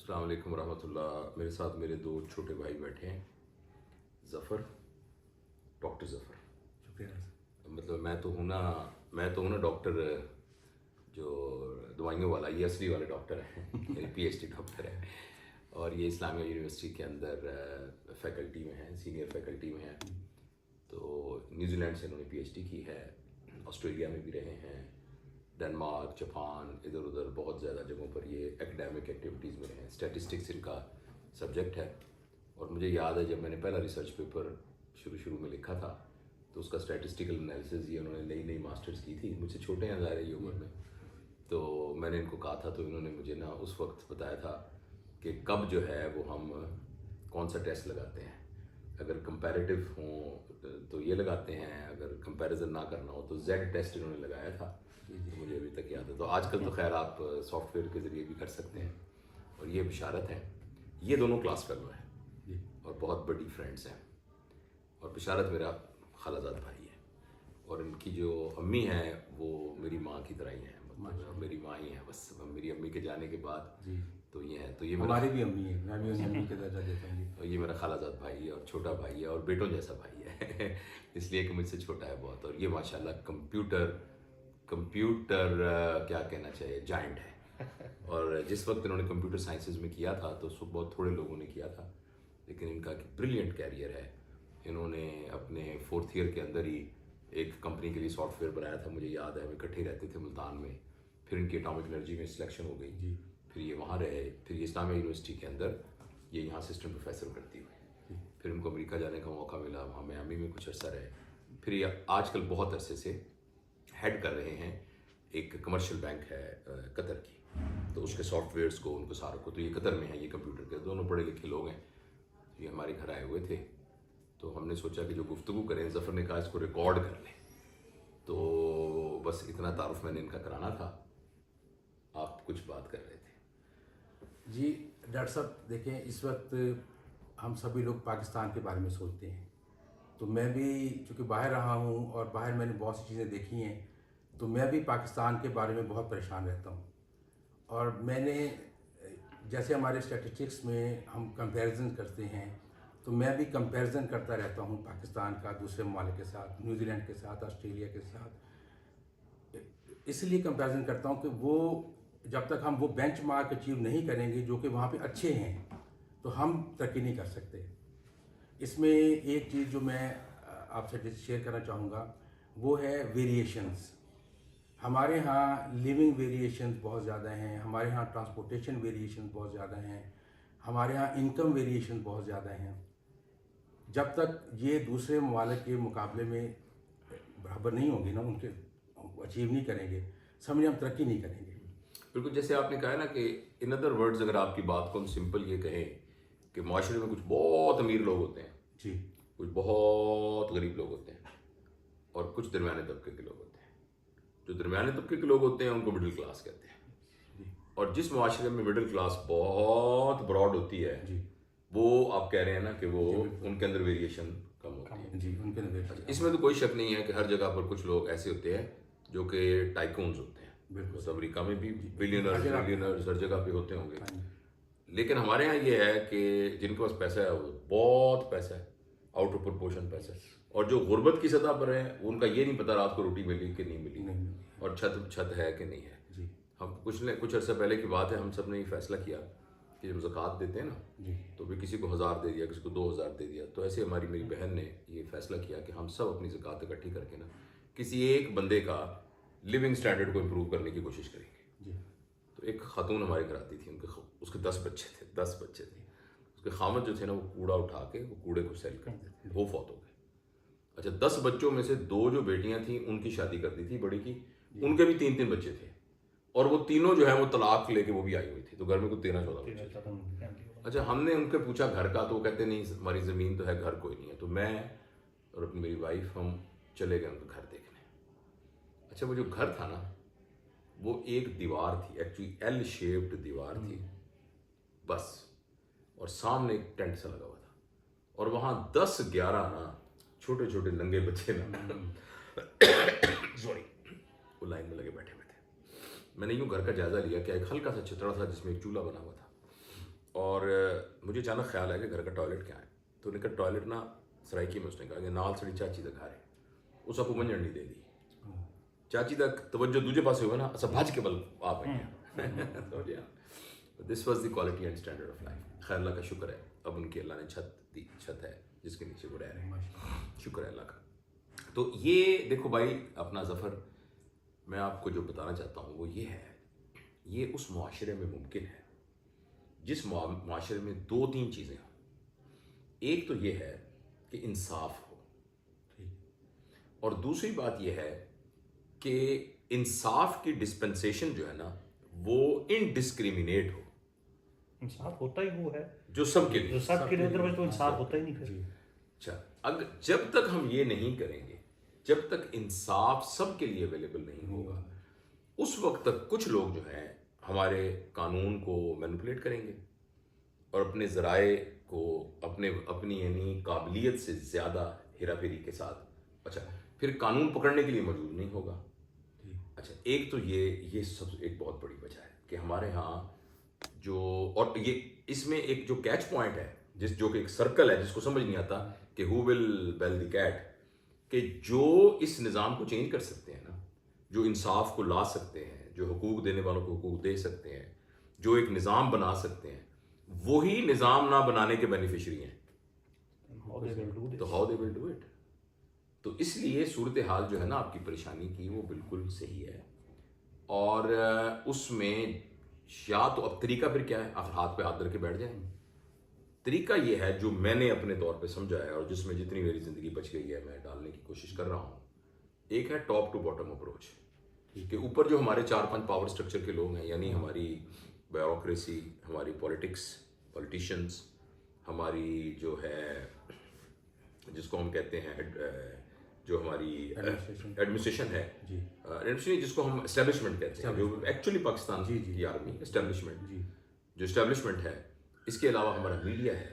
السلام علیکم ورحمۃ اللہ. میرے ساتھ میرے دو چھوٹے بھائی بیٹھے ہیں, ظفر, ڈاکٹر ظفر. شکریہ. مطلب میں تو ہوں نا ڈاکٹر جو دوائیوں والا, یہ اصلی والے ڈاکٹر ہیں, یعنی پی ایچ ڈی ڈاکٹر ہے. اور یہ اسلامیہ یونیورسٹی کے اندر فیکلٹی میں ہیں, سینئر فیکلٹی میں ہیں. تو نیوزی لینڈ سے انہوں نے پی ایچ ڈی کی ہے, آسٹریلیا میں بھی رہے ہیں, ڈنمارک, جاپان, ادھر ادھر بہت زیادہ جگہوں پر یہ ایکڈیمک ایکٹیویٹیز میں رہے ہیں. اسٹیٹسٹکس ان کا سبجیکٹ ہے. اور مجھے یاد ہے جب میں نے پہلا ریسرچ پیپر شروع میں لکھا تھا تو اس کا اسٹیٹسٹیکل انالیسز یہ انہوں نے نئی ماسٹرز کی تھی, مجھ سے چھوٹے ہیں ظاہر یہ عمر میں. تو میں نے ان کو کہا تھا تو انہوں نے مجھے نا اس وقت بتایا تھا کہ کب جو ہے وہ ہم کون سا ٹیسٹ لگاتے ہیں. اگر کمپیریٹیو ہوں تو یہ لگاتے ہیں, اگر کمپیریزن نہ کرنا ہو تو زیڈ ٹیسٹ انہوں نے لگایا تھا. مجھے ابھی تک یاد ہے. تو آج کل تو خیر آپ سافٹ ویئر کے ذریعے بھی کر سکتے ہیں. اور یہ بشارت ہے, یہ دونوں کلاس فیلو ہیں اور بہت بڑی فرینڈس ہیں. اور بشارت میرا خالہ زاد بھائی ہے, اور ان کی جو امی ہیں وہ میری ماں کی طرح ہی ہیں, مطلب میری ماں ہی ہیں بس. میری امی کے جانے کے بعد تو یہ ہیں. تو یہ ہماری بھی امی ہے, میں بھی امی کے درجہ دیتا ہوں. یہ میرا خالہ زاد بھائی ہے اور چھوٹا بھائی ہے اور بیٹوں جیسا بھائی ہے اس لیے کہ مجھ سے چھوٹا ہے بہت. اور یہ ماشاءاللہ کمپیوٹر کیا کہنا چاہیے, جائنٹ ہے. اور جس وقت انہوں نے کمپیوٹر سائنسز میں کیا تھا تو اس وقت بہت تھوڑے لوگوں نے کیا تھا, لیکن ان کا بریلینٹ کیریئر ہے. انہوں نے اپنے 4th ایئر کے اندر ہی ایک کمپنی کے لیے سافٹ ویئر بنایا تھا. مجھے یاد ہے ہم اکٹھے رہتے تھے ملتان میں. پھر ان کی اٹامک انرجی میں سلیکشن ہو گئی, پھر یہ وہاں رہے, پھر یہ اسلامیہ یونیورسٹی کے اندر یہ یہاں اسسٹنٹ پروفیسر کرتی ہوئی. پھر ان کو امریکہ جانے کا موقع ملا, وہاں میامی میں کچھ عرصہ رہے. پھر یہ آج کل بہت عرصے سے ہیڈ کر رہے ہیں ایک کمرشل بینک ہے قطر کی, تو اس کے سافٹ ویئرس کو, ان کو ساروں کو. تو یہ قطر میں ہیں, یہ کمپیوٹر کے دونوں پڑھے لکھے لوگ ہیں. یہ ہمارے گھر آئے ہوئے تھے تو ہم نے سوچا کہ جو گفتگو کریں, ظفر نے کہا اس کو ریکارڈ کر لیں. تو بس اتنا تعارف میں نے ان کا کرانا تھا. آپ کچھ بات کر رہے تھے. جی ڈاکٹر صاحب دیکھیں, اس وقت ہم سبھی لوگ پاکستان کے بارے میں سوچتے ہیں. تو میں بھی چونکہ باہر رہا ہوں اور باہر میں نے بہت سی چیزیں دیکھی ہیں, تو میں بھی پاکستان کے بارے میں بہت پریشان رہتا ہوں. اور میں نے جیسے ہمارے اسٹیٹسٹکس میں ہم کمپیریزن کرتے ہیں, تو میں بھی کمپیریزن کرتا رہتا ہوں پاکستان کا دوسرے ممالک کے ساتھ, نیوزی لینڈ کے ساتھ, آسٹریلیا کے ساتھ. اس لیے کمپیریزن کرتا ہوں کہ وہ جب تک ہم وہ بینچ مارک اچیو نہیں کریں گے جو کہ وہاں پہ اچھے ہیں, تو ہم ترقی نہیں کر سکتے. اس میں ایک چیز جو میں آپ سے شیئر کرنا چاہوں گا وہ ہے ویریشنز. ہمارے ہاں لیونگ ویریشنز بہت زیادہ ہیں, ہمارے ہاں ٹرانسپورٹیشن ویریشنز بہت زیادہ ہیں, ہمارے ہاں انکم ویریشن بہت زیادہ ہیں. جب تک یہ دوسرے ممالک کے مقابلے میں برابر نہیں ہوں گے نا, ان کے اچیو نہیں کریں گے, سمجھے ہم ترقی نہیں کریں گے. بالکل جیسے آپ نے کہا نا کہ ان ادر ورڈز اگر آپ کی بات کو ہم سمپل یہ کہیں کہ معاشرے میں کچھ بہت امیر لوگ ہوتے ہیں, جی, کچھ بہت غریب لوگ ہوتے ہیں, اور کچھ درمیانے طبقے کے لوگ ہوتے ہیں. جو درمیانے طبقے کے لوگ ہوتے ہیں ان کو مڈل کلاس کہتے ہیں. اور جس معاشرے میں مڈل کلاس بہت براڈ ہوتی ہے, وہ آپ کہہ رہے ہیں نا کہ وہ ان کے اندر ویریشن کم ہوتی ہے. جی, ان کے اندر اس میں تو کوئی شک نہیں ہے کہ ہر جگہ پر کچھ لوگ ایسے ہوتے ہیں جو کہ ٹائکونز ہوتے ہیں. بالکل امریکہ میں بھی بلینرز ہر جگہ پہ ہوتے ہوں گے. لیکن ہمارے ہاں یہ ہے کہ جن کے پاس پیسہ ہے وہ بہت پیسہ ہے, آؤٹ آف پرپورشن پیسہ ہے. اور جو غربت کی سطح پر ہیں ان کا یہ نہیں پتا رات کو روٹی ملی کہ نہیں ملی, اور چھت ہے کہ نہیں ہے. ہم کچھ عرصہ پہلے کی بات ہے, ہم سب نے یہ فیصلہ کیا کہ جب زکوٰۃ دیتے ہیں نا تو بھی کسی کو 1000 دے دیا, کسی کو 2000 دے دیا. تو ایسے میری بہن نے یہ فیصلہ کیا کہ ہم سب اپنی زکوٰۃ اکٹھی کر کے نا کسی ایک بندے کا لیونگ سٹینڈرڈ کو امپروو کرنے کی کوشش کریں گے. تو ایک خاتون ہمارے گھر آتی تھی, اس کے 10 بچے تھے. اس کے خامد جو تھے نا وہ کوڑا اٹھا کے وہ کوڑے کو سیل کرتے تھے. وہ فوت ہو گئے. اچھا 10 بچوں میں سے 2 جو بیٹیاں تھیں ان کی شادی کر دی تھی, بڑی کی, ان کے بھی 3 بچے تھے, اور وہ تینوں جو ہے وہ طلاق لے کے وہ بھی آئی ہوئی تھی. تو گھر میں کوئی 13-14 بچے تھے. اچھا ہم نے ان کے پوچھا گھر کا, تو وہ کہتے نہیں ہماری زمین تو ہے, گھر کوئی نہیں ہے. تو میں اور اپنی میری وائف ہم چلے گئے ان کا گھر دیکھنے. اچھا وہ جو گھر تھا نا وہ ایک دیوار تھی, ایکچولی ایل شیپڈ دیوار تھی بس, اور سامنے ایک ٹینٹ سا لگا ہوا تھا, اور وہاں 10-11 نا چھوٹے چھوٹے ننگے بچے نا سوری وہ لائن میں لگے بیٹھے ہوئے تھے. میں نے یوں گھر کا جائزہ لیا کہ ایک ہلکا سا چھتڑا تھا جس میں ایک چولہا بنا ہوا تھا, اور مجھے اچانک خیال آیا کہ گھر کا ٹوائلٹ کیا ہے. تو نے کہا ٹوائلٹ نا سرائکی میں. اس نے کہا کہ نال سڑی چاچی دا گھر ہے. اس آپ کو منجن نہیں دے دی. چاچی دا توجہ دوجے پاسے ہوئے نا اچھا بھاج کے بل آپ ہیں. This was the quality and standard of life. خیر اللہ کا شکر ہے اب ان کی اللہ نے چھت دی, چھت ہے جس کے نیچے وہ رہ رہے ہیں. شکر ہے اللہ کا. تو یہ دیکھو بھائی اپنا ظفر, میں آپ کو جو بتانا چاہتا ہوں وہ یہ ہے, یہ اس معاشرے میں ممکن ہے جس معاشرے میں 2-3 چیزیں ہوں. ایک تو یہ ہے کہ انصاف ہو, اور دوسری بات یہ ہے کہ انصاف کی ڈسپنسیشن جو ہے نا وہ انڈسکریمنیٹ ہو. انصاف ہوتا ہی وہ ہے جو سب کے لیے, جو سب کے لیے, ادروائز تو انصاف ہوتا ہی نہیں پھر. اچھا اگر جب تک ہم یہ نہیں کریں گے, جب تک انصاف سب کے لیے اویلیبل نہیں ہوگا, اس وقت تک کچھ لوگ جو ہیں ہمارے قانون کو مینپولیٹ کریں گے اور اپنے ذرائع کو اپنی یعنی قابلیت سے زیادہ ہیرا پھیری کے ساتھ, اچھا پھر قانون پکڑنے کے لیے موجود نہیں ہوگا. اچھا ایک تو یہ سب ایک بہت بڑی وجہ ہے کہ ہمارے ہاں جو, اور یہ اس میں ایک جو کیچ پوائنٹ ہے جو کہ ایک سرکل ہے جس کو سمجھ نہیں آتا کہ ہو ول بیل دی کیٹ, کہ جو اس نظام کو چینج کر سکتے ہیں نا, جو انصاف کو لا سکتے ہیں, جو حقوق دینے والوں کو حقوق دے سکتے ہیں, جو ایک نظام بنا سکتے ہیں, وہی نظام نہ بنانے کے بینیفیشری ہیں. تو how they will do it. تو اس لیے صورتحال جو ہے نا آپ کی پریشانی کی وہ بالکل صحیح ہے, اور اس میں یا تو اب طریقہ پھر کیا ہے, آپ ہاتھ پہ ہاتھ دھر کے بیٹھ جائیں. طریقہ یہ ہے جو میں نے اپنے طور پہ سمجھا ہے اور جس میں جتنی میری زندگی بچ گئی ہے میں ڈالنے کی کوشش کر رہا ہوں. ایک ہے ٹاپ ٹو باٹم اپروچ, کہ اوپر جو ہمارے 4-5 پاور سٹرکچر کے لوگ ہیں, یعنی ہماری بیوروکریسی, ہماری پولیٹیشنز, ہماری جو ہے جس کو ہم کہتے ہیں جو ہماری ایڈمنسٹریشن ہے, ایڈمنسٹریشن جس کو ہم اسٹیبلشمنٹ کہتے ہیں, جو ایکچولی پاکستان کی آرمی اسٹیبلشمنٹ, جو اسٹیبلشمنٹ ہے, اس کے علاوہ ہمارا میڈیا ہے,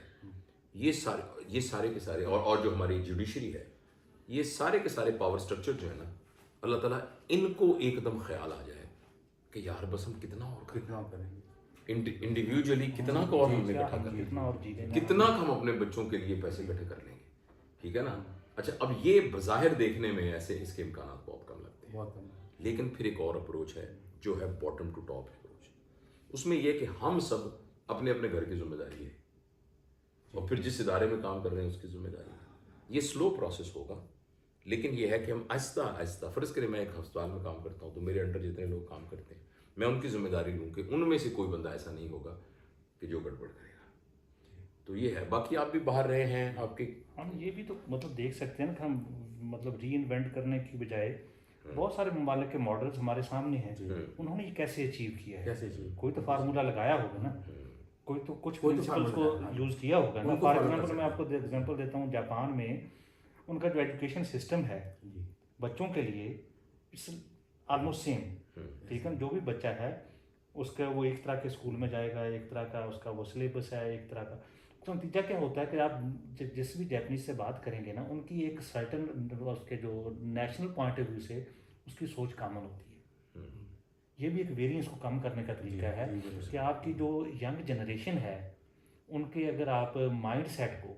یہ سارے کے سارے, اور جو ہماری جوڈیشری ہے, یہ سارے کے سارے پاور سٹرکچر جو ہے نا, اللہ تعالیٰ ان کو ایک دم خیال آ جائے کہ یار بس ہم کتنا کریں گے, انڈیویجولی کتنا کو اور ہم اکٹھا کر لیں گے, کتنا ہم اپنے بچوں کے لیے پیسے اکٹھے کر لیں گے. ٹھیک ہے نا. اچھا اب یہ بظاہر دیکھنے میں ایسے اس کے امکانات بہت کم لگتے ہیں, لیکن پھر ایک اور اپروچ ہے جو ہے باٹم ٹو ٹاپ اپروچ. اس میں یہ کہ ہم سب اپنے اپنے گھر کی ذمہ داری ہے, اور پھر جس ادارے میں کام کر رہے ہیں اس کی ذمہ داری ہے. یہ سلو پروسیس ہوگا, لیکن یہ ہے کہ ہم آہستہ آہستہ, فرض کریں میں ایک ہسپتال میں کام کرتا ہوں تو میرے انڈر جتنے لوگ کام کرتے ہیں میں ان کی ذمہ داری لوں کہ ان میں سے کوئی بندہ ایسا نہیں ہوگا کہ جو گڑبڑ کرے گا. تو یہ ہے. باقی آپ بھی باہر رہے ہیں, آپ کی ہم یہ بھی تو مطلب دیکھ سکتے ہیں نا کہ ہم مطلب ری انوینٹ کرنے کی بجائے بہت سارے ممالک کے ماڈلز ہمارے سامنے ہیں, انہوں نے یہ کیسے اچیو کیا ہے. کوئی تو فارمولہ لگایا ہوگا نا, کوئی تو کچھ پرنسپلس کو یوز کیا ہوگا نا. فار ایگزامپل میں آپ کو ایگزامپل دیتا ہوں, جاپان میں ان کا جو ایجوکیشن سسٹم ہے بچوں کے لیے آلموسٹ سیم. ٹھیک ہے, جو بھی بچہ ہے اس کا وہ ایک طرح کے اسکول میں جائے گا, ایک طرح کا اس کا وہ سلیبس ہے, ایک طرح کا. تو نتیجہ کیا ہوتا ہے کہ آپ جس بھی جیپنیز سے بات کریں گے نا, ان کی ایک سرٹن اس کے جو نیشنل پوائنٹ آف ویو سے اس کی سوچ کامن ہوتی ہے. یہ بھی ایک ویریئنس کو کم کرنے کا طریقہ ہے کہ آپ کی جو ینگ جنریشن ہے ان کے اگر آپ مائنڈ سیٹ کو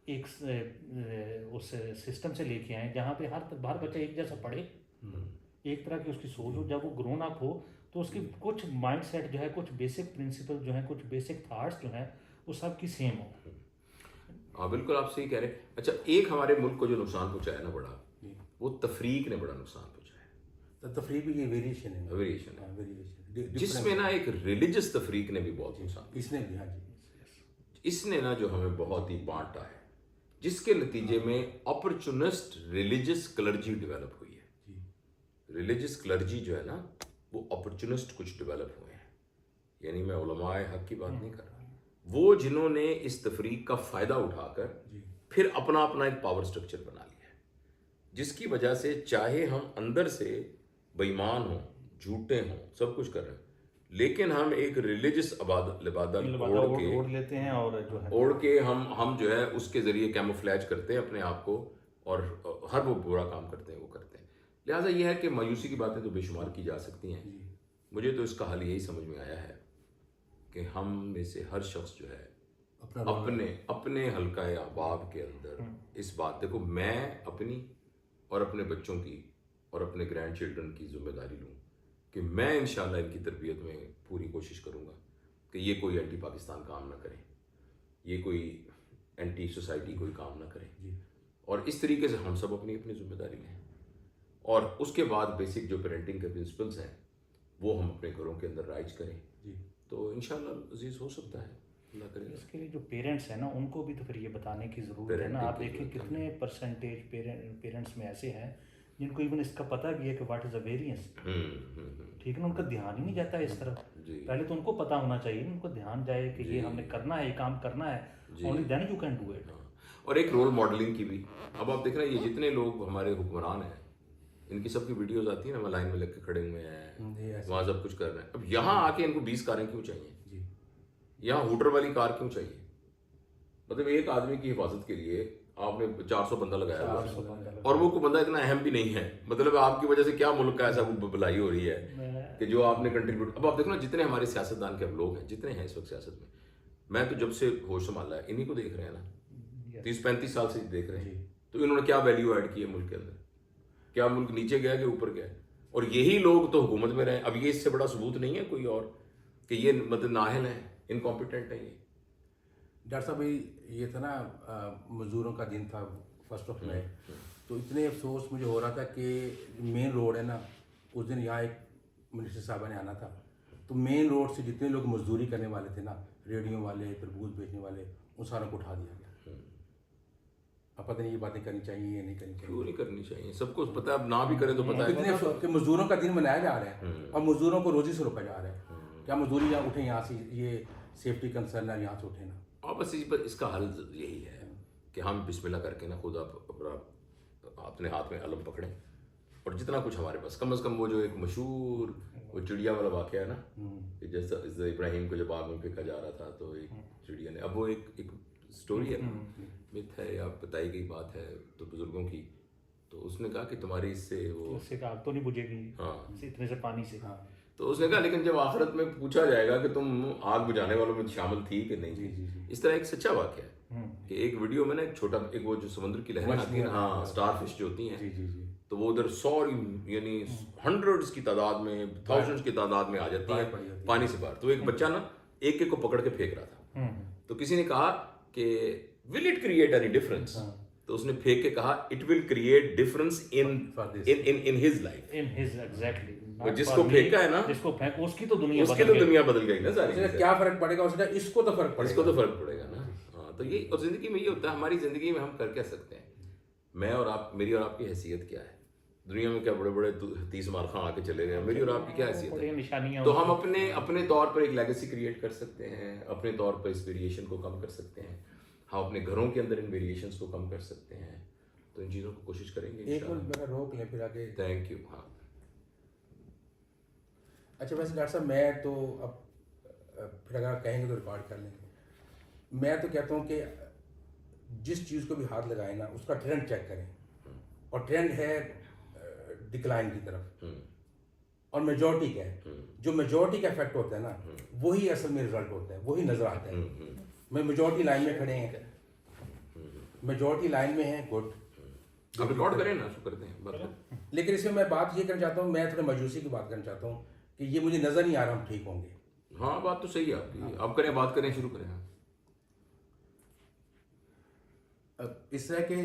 ایک اس سسٹم سے لے کے آئیں جہاں پہ ہر بچہ ایک جیسا پڑھے, ایک طرح کی اس کی سوچ ہو, جب وہ گرون اپ ہو تو اس کی کچھ مائنڈ سیٹ جو ہے, کچھ بیسک پرنسپل جو ہیں, کچھ بیسک تھاٹس جو ہیں وہ سب کی سیم ہو. ہاں بالکل آپ صحیح کہہ رہے ہیں. اچھا ایک ہمارے ملک کو جو نقصان پہنچایا نا بڑا, وہ تفریق نے بڑا نقصان پہنچایا. تفریق بھی یہ ویریشن ہے, جس میں نا ایک ریلیجس تفریق نے بھی بہت نقصان, اس نے بھی, اس نے نا جو ہمیں بہت ہی بانٹا ہے, جس کے نتیجے میں اپرچونسٹ ریلیجس کلرجی ڈیولپ ہوئی ہے. ریلیجس کلرجی جو ہے نا وہ اپرچونسٹ کچھ ڈیولپ ہوئے ہیں, یعنی میں علماء حق کی بات نہیں کر رہا, وہ جنہوں نے اس تفریق کا فائدہ اٹھا کر پھر اپنا ایک پاور سٹرکچر بنا لیا ہے, جس کی وجہ سے چاہے ہم اندر سے بے ایمان ہوں, جھوٹے ہوں, سب کچھ کر رہے ہیں, لیکن ہم ایک ریلیجس لبادہ اوڑھ لیتے ہیں, اور جو ہے اوڑھ کے ہم جو ہے اس کے ذریعے کیموفلیج کرتے ہیں اپنے آپ کو, اور ہر وہ برا کام کرتے ہیں وہ کرتے ہیں. لہٰذا یہ ہے کہ مایوسی کی باتیں تو بے شمار کی جا سکتی ہیں. مجھے تو اس کا حل یہی سمجھ میں آیا ہے کہ ہم میں سے ہر شخص جو ہے اپنے حلقہ احباب کے اندر اس بات دیکھو، میں اپنی اور اپنے بچوں کی اور اپنے گرینڈ چلڈرن کی ذمہ داری لوں کہ میں انشاءاللہ ان کی تربیت میں پوری کوشش کروں گا کہ یہ کوئی اینٹی پاکستان کام نہ کریں، یہ کوئی اینٹی سوسائٹی کوئی کام نہ کریں، اور اس طریقے سے ہم سب اپنی اپنی ذمہ داری لیں، اور اس کے بعد بیسک جو پیرنٹنگ کے پرنسپلز ہیں وہ ہم اپنے گھروں کے اندر رائج کریں، تو انشاءاللہ عزیز ہو سکتا ہے، اللہ کرے۔ اس کے لیے جو پیرنٹس ہیں نا ان کو بھی تو پھر یہ بتانے کی ضرورت ہے نا۔ آپ دیکھیں کتنے پرسنٹیج پیرنٹس میں ایسے ہیں جن کو ایون اس کا پتہ بھی ہے کہ واٹ از اے ویریئنس، ٹھیک ہے نا، ان کا دھیان ہی نہیں جاتا ہے اس طرف۔ پہلے تو ان کو پتہ ہونا چاہیے، ان کو دھیان جائے کہ یہ ہم نے کرنا ہے، یہ کام کرنا ہے، only then you can do it. اور ایک رول ماڈلنگ کی بھی، اب آپ دیکھ رہے ہیں یہ جتنے لوگ ہمارے حکمران ہیں ان کی سب کی ویڈیوز آتی ہیں نا، لائن میں لگ کے کھڑے ہوئے ہیں، وہاں سب کچھ کر رہے ہیں، اب یہاں آ کے ان کو 20 کاریں کیوں چاہیے؟ یہاں ہوٹر والی کار کیوں چاہیے؟ مطلب ایک آدمی کی حفاظت کے لیے آپ نے 400 بندہ لگایا ہوا ہے، اور وہ کوئی بندہ اتنا اہم بھی نہیں ہے، مطلب آپ کی وجہ سے کیا ملک کا ایسا بھلائی ہو رہی ہے کہ جو آپ نے کنٹریبیوٹ۔ اب آپ دیکھو نا جتنے ہمارے سیاستدان کے اب لوگ ہیں، جتنے ہیں اس وقت سیاست میں تو جب سے ہوش سنبھالا ہے انہی کو دیکھ رہے ہیں نا، 30-35 سال سے دیکھ رہے ہیں، تو انہوں نے کیا ویلیو ایڈ کی ہے ملک کے اندر؟ کیا ملک نیچے گیا کہ اوپر گیا؟ اور یہی لوگ تو حکومت میں رہے۔ اب یہ اس سے بڑا ثبوت نہیں ہے کوئی اور کہ یہ مطلب نااہل ہیں، انکمپیٹنٹ ہیں۔ یہ ڈاکٹر صاحب یہ تھا نا مزدوروں کا دن تھا 1 مئی، تو اتنے افسوس مجھے ہو رہا تھا کہ مین روڈ ہے نا، اس دن یہاں ایک منسٹر صاحبہ نے آنا تھا، تو مین روڈ سے جتنے لوگ مزدوری کرنے والے تھے نا، ریڈیو والے، تربوز بیچنے والے، ان ساروں کو اٹھا دیا گیا۔ اب پتہ نہیں یہ باتیں کرنی چاہیے یا نہیں کرنی چاہیے؟ کیوں نہیں کرنی چاہیے؟ سب کو پتہ ہے، اب نہ بھی کریں تو پتہ ہے اتنے افسوس کہ مزدوروں کا دن منایا جا رہا ہے اور مزدوروں کو روزی سے روکا جا رہا ہے۔ کیا مزدوری یہاں اٹھیں، یہاں سے یہ سیفٹی کنسرن ہے، یہاں سے اٹھیں نا۔ اور بس اس کا حل یہی ہے کہ ہم بسم اللہ کر کے نا خود اپنے ہاتھ میں علم پکڑیں، اور جتنا کچھ ہمارے پاس، کم از کم وہ جو ایک مشہور وہ چڑیا والا واقعہ ہے نا، کہ جیسا ابراہیم کو جب آگ میں پھینکا جا رہا تھا تو ایک چڑیا نے، اب وہ ایک سٹوری ہے، مت ہے یا بتائی گئی بات ہے تو بزرگوں کی، تو اس نے کہا کہ تمہاری اس سے وہ آگ تو نہیں بجھے گی اتنے سے پانی سے، تو اس نے کہا لیکن جب آخرت میں پوچھا جائے گا کہ تم آگ بجھانے والوں میں شامل تھی کہ نہیں۔ اس طرح ایک سچا واقعہ ہے کہ ایک ویڈیو میں نا ایک چھوٹا ایک وہ جو سمندر کی لہریں آتی ہیں، ہاں اسٹار فش جو ہوتی ہیں، تو وہ ادھر 100 یعنی ہنڈریڈز کی تعداد میں، تھاؤزنڈز کی تعداد میں آ جاتی ہیں پانی سے باہر۔ تو ایک بچہ نا ایک ایک کو پکڑ کے پھینک رہا تھا، تو کسی نے کہا کہ will it create any difference, تو اس نے پھینک کے کہا it will create difference in his life, in his exactly, جس کو پھینکا ہے نا، جس کو پھینک اس کی تو دنیا بدل گئی نا ساری۔ کیا فرق پڑے گا اس کا؟ اس کو تو فرق پڑے گا نا۔ ہاں تو یہ، اور زندگی میں یہ ہوتا ہے، ہماری زندگی میں ہم کر کیا سکتے ہیں؟ میں اور آپ، میری اور آپ کی حیثیت کیا ہے دنیا میں؟ کیا بڑے بڑے 30 مارخاں آ کے چلے گئے، میری اور آپ کی کیا حیثیت ہے؟ تو ہم اپنے طور پر ایک لیگیسی کریٹ کر سکتے ہیں، اپنے طور پر اس ویریشن کو کم کر سکتے ہیں، ہم اپنے گھروں کے اندر ان ویریشنس کو کم کر سکتے ہیں، تو ان چیزوں کو کوشش کریں گے۔ ایک منٹ میں روک لیں پھر آگے۔ Thank you. ہاں اچھا ویسے ڈاکٹر صاحب میں تو اب پھر اگر آپ کہیں گے تو ریکارڈ کر لیں گے، میں تو کہتا ہوں کہ جس چیز کو بھی ہاتھ لگائیں نا اس کا ٹرینڈ چیک کریں، اور ٹرینڈ ہے ڈکلائن کی طرف، اور میجورٹی کا ہے، جو میجورٹی کا افیکٹ ہوتا ہے نا وہی اصل میں رزلٹ ہوتا ہے، وہی نظر آتا ہے۔ میں میجورٹی لائن میں کھڑے ہیں، میجورٹی لائن میں ہیں، گڈ، آپ ریکارڈ کریں نا، شکر کرتے ہیں۔ لیکن اس میں میں بات یہ کرنا چاہتا ہوں، میں تھوڑا مجوسی کی بات کرنا چاہتا ہوں کہ یہ مجھے نظر نہیں آ رہا ہم ٹھیک ہوں گے۔ ہاں بات تو صحیح ہے آپ کی، آپ کریں، بات کریں، شروع کریں۔ اس طرح کہ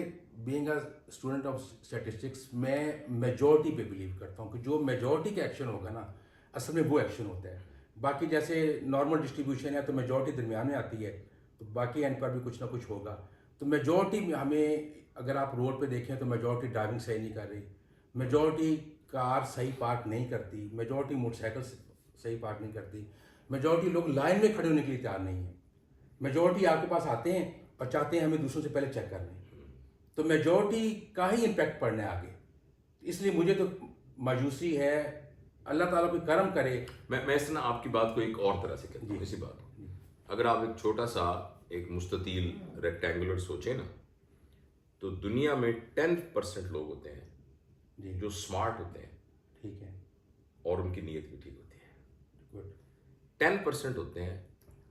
being a student of statistics میں میجورٹی پہ بلیو کرتا ہوں کہ جو میجورٹی کا ایکشن ہوگا نا اصل میں وہ ایکشن ہوتا ہے۔ باقی جیسے نارمل ڈسٹریبیوشن ہے تو میجورٹی درمیان میں آتی ہے، تو باقی اینڈ پر بھی کچھ نہ کچھ ہوگا۔ تو میجورٹی میں ہمیں، اگر آپ روڈ پہ دیکھیں تو میجورٹی ڈرائیونگ صحیح نہیں کر رہی، میجورٹی کار صحیح پارک نہیں کرتی، میجورٹی موٹر سائیکل صحیح پارک نہیں کرتی، میجورٹی لوگ لائن میں کھڑے ہونے کے لیے تیار نہیں ہیں، میجورٹی آپ کے پاس آتے ہیں اور چاہتے ہیں ہمیں دوسروں سے پہلے چیک کر لیں، تو میجورٹی کا ہی امپیکٹ پڑنا ہے آگے۔ اس لیے مجھے تو مایوسی ہے، اللہ تعالیٰ کوئی کرم کرے۔ میں اس طرح آپ کی بات کو ایک اور طرح سے کہتا ہوں، اسی بات، اگر آپ ایک چھوٹا سا ایک مستطیل ریکٹینگولر سوچیں نا، تو دنیا میں 10% لوگ ہوتے ہیں جو اسمارٹ ہوتے ہیں، ٹھیک ہے، اور ان کی نیت بھی ٹھیک ہوتی ہے۔ 10% ہوتے ہیں